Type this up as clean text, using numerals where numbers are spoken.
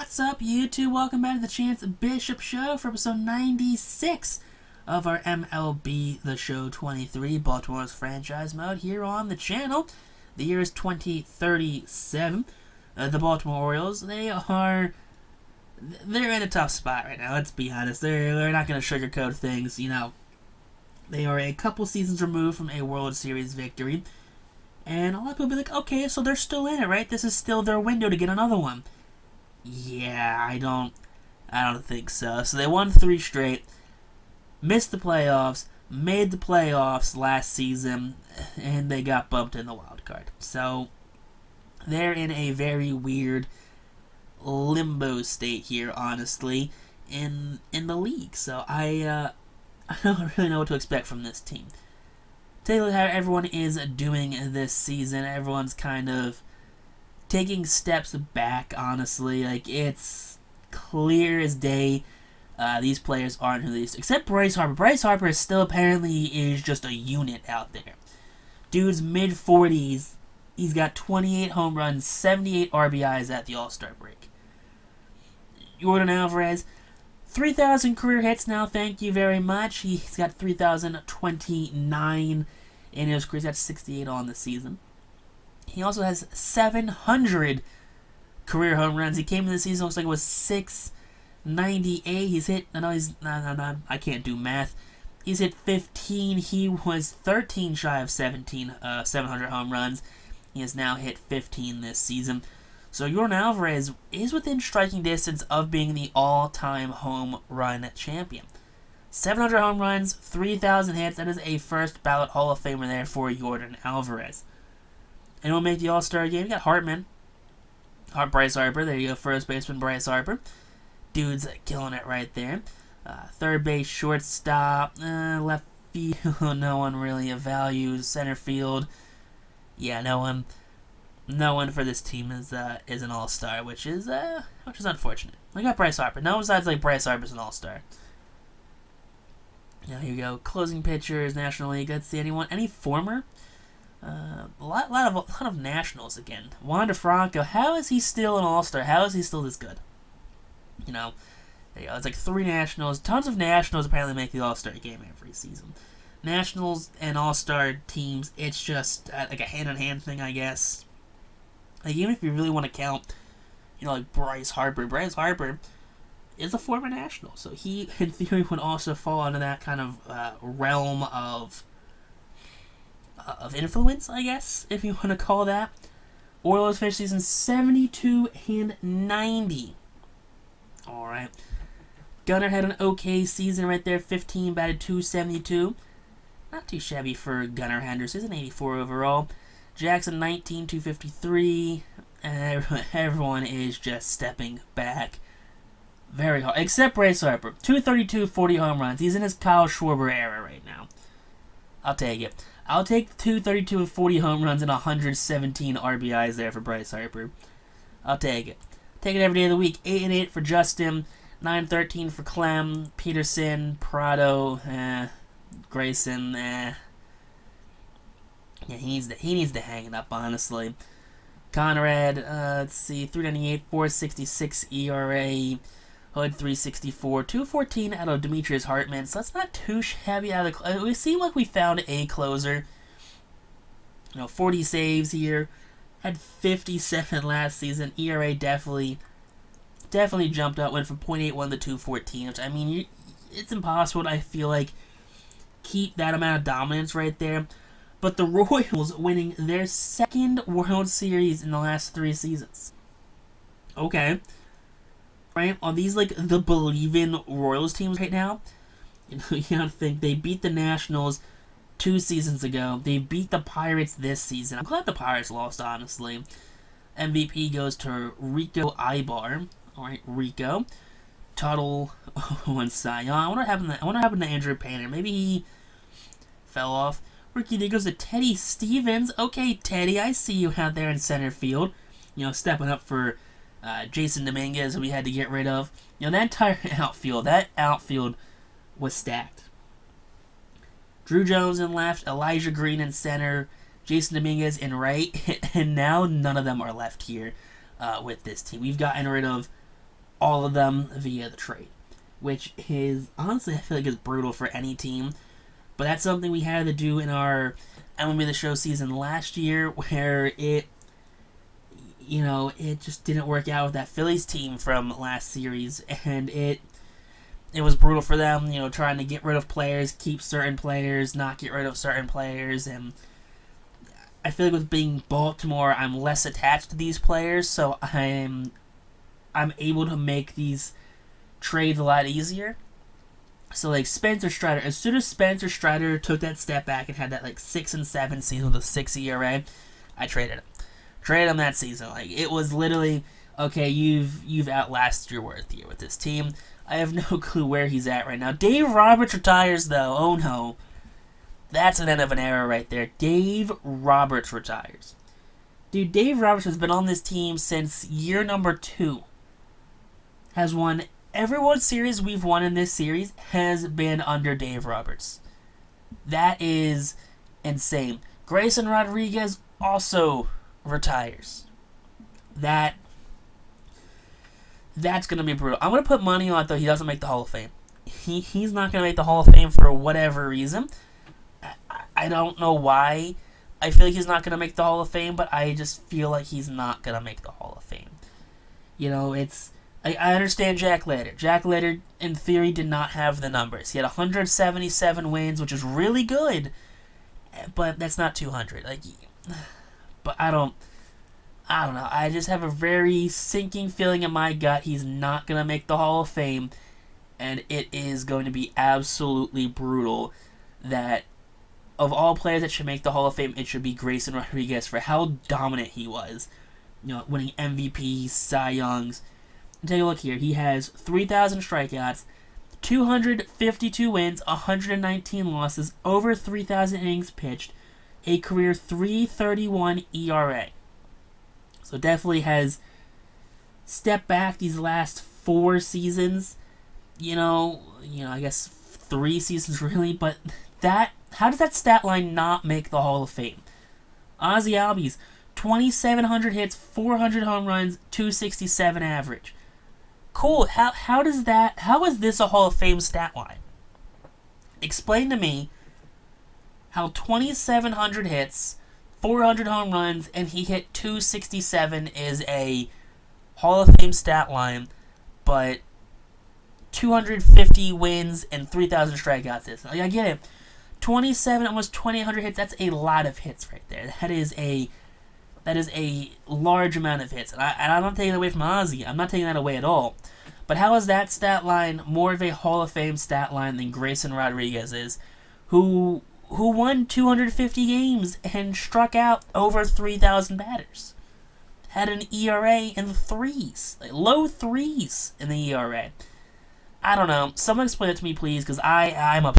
What's up, YouTube? Welcome back to the Chance Bishop Show for episode 96 of our MLB The Show 23 Baltimore's franchise mode here on the channel. The year is 2037. The Baltimore Orioles, they're in a tough spot right now, let's be honest. They're not going to sugarcoat things, you know. They are a couple seasons removed from a World Series victory. And a lot of people be like, okay, so they're still in it, right? This is still their window to get another one. Yeah, I don't think so. So they won 3 straight, missed the playoffs, made the playoffs last season, and they got bumped in the wild card. So they're in a very weird limbo state here, honestly, in the league. So I don't really know what to expect from this team. Take a look at how everyone is doing this season. Everyone's kind of taking steps back, honestly. Like, it's clear as day these players aren't who they used to. Except Bryce Harper. Bryce Harper still apparently is just a unit out there. Dude's mid-40s. He's got 28 home runs, 78 RBIs at the All-Star break. Yordan Álvarez, 3,000 career hits now, thank you very much. He's got 3,029 in his career. He's got 68 on the season. He also has 700 career home runs. He came in the season, looks like it was 698. He's hit, I can't do math. He's hit 15. He was 13 shy of 700 home runs. He has now hit 15 this season. So Yordan Álvarez is within striking distance of being the all-time home run champion. 700 home runs, 3,000 hits. That is a first ballot Hall of Famer there for Yordan Álvarez. And we'll make the All-Star game. You got Bryce Harper. There you go, first baseman Bryce Harper. Dude's killing it right there. Third base, shortstop, left field. No one really values. Center field. Yeah, no one for this team is an All-Star, which is unfortunate. I got Bryce Harper. No one besides like Bryce Harper's an All-Star. Now here you go. Closing pitchers, National League. Let's see any former. A lot of Nationals again. Wander Franco, how is he still an All-Star? How is he still this good? You know, there you go. It's like 3 Nationals. Tons of Nationals apparently make the All-Star game every season. Nationals and All-Star teams, it's just like a hand-in-hand thing, I guess. Like, even if you really want to count, you know, like Bryce Harper is a former National. So he, in theory, would also fall under that kind of realm of influence, I guess, if you want to call that. Orioles finished season 72-90. Alright. Gunnar had an okay season right there. 15, batted .272. Not too shabby for Gunnar Henderson. He's an 84 overall. Jackson, 19, .253. And everyone is just stepping back very hard. Except Bryce Harper. 232, 40 home runs. He's in his Kyle Schwarber era right now. I'll take it. I'll take 232 and 40 home runs and 117 RBIs there for Bryce Harper. I'll take it. Take it every day of the week. 8 and 8 for Justin, 9-13 for Clem, Peterson, Prado, Grayson. Yeah, he needs to hang it up, honestly. Conrad, let's see, 398, 466 ERA. Hood 364, 214 out of Demetrius Hartman, so that's not too shabby out of the. We seem like we found a closer. You know, 40 saves here, had 57 last season. ERA definitely jumped up, went from .81 to 214, which I mean, it's impossible to, I feel like, keep that amount of dominance right there. But the Royals winning their 2nd World Series in the last 3 seasons. Okay. Right, on these, like, the believe-in Royals teams right now, you gotta think, they beat the Nationals 2 seasons ago. They beat the Pirates this season. I'm glad the Pirates lost, honestly. MVP goes to Rico Ibar. Alright, Rico. Tuttle won Cy Young. I wonder what happened to Andrew Painter. Maybe he fell off. Rookie day goes to Teddy Stevens. Okay, Teddy, I see you out there in center field. You know, stepping up for Jason Dominguez, who we had to get rid of. You know, that entire outfield was stacked. Drew Jones in left, Elijah Green in center, Jason Dominguez in right, and now none of them are left here with this team. We've gotten rid of all of them via the trade, which is honestly, I feel like is brutal for any team. But that's something we had to do in our MLB The Show season last year, where it just didn't work out with that Phillies team from last series, and it was brutal for them, trying to get rid of players, keep certain players, not get rid of certain players, and I feel like with being Baltimore, I'm less attached to these players, so I'm able to make these trades a lot easier. So like Spencer Strider, as soon as Spencer Strider took that step back and had that 6-7 season with a 6 ERA, I traded him. Traded him that season. It was literally, okay, you've outlasted your worth here with this team. I have no clue where he's at right now. Dave Roberts retires though. Oh no. That's an end of an era right there. Dave Roberts retires. Dude, Dave Roberts has been on this team since year number 2. Has won every World Series we've won in this series has been under Dave Roberts. That is insane. Grayson Rodriguez also retires. That's going to be brutal. I'm going to put money on it, though, he doesn't make the Hall of Fame. He's not going to make the Hall of Fame for whatever reason. I don't know why I feel like he's not going to make the Hall of Fame, but I just feel like he's not going to make the Hall of Fame. I understand Jack Leiter. Jack Leiter, in theory, did not have the numbers. He had 177 wins, which is really good, but that's not 200. But I don't know. I just have a very sinking feeling in my gut he's not going to make the Hall of Fame, and it is going to be absolutely brutal that of all players that should make the Hall of Fame, it should be Grayson Rodriguez for how dominant he was. Winning MVPs, Cy Youngs. Take a look here. He has 3,000 strikeouts, 252 wins, 119 losses, over 3,000 innings pitched, a career 3.31 ERA. So definitely has stepped back these last 4 seasons. I guess 3 seasons really, but how does that stat line not make the Hall of Fame? Ozzie Albies, 2,700 hits, 400 home runs, 267 average. Cool. How is this a Hall of Fame stat line? Explain to me how 2,700 hits, 400 home runs, and he hit 267 is a Hall of Fame stat line, but 250 wins and 3,000 strikeouts is. I get it. 27, almost 2,800 hits, that's a lot of hits right there. That is a large amount of hits. And I'm not taking it away from Ozzie. I'm not taking that away at all. But how is that stat line more of a Hall of Fame stat line than Grayson Rodriguez is, who won 250 games and struck out over 3,000 batters? Had an ERA in the 3s. Low 3s in the ERA. I don't know. Someone explain it to me, please, because I'm upset.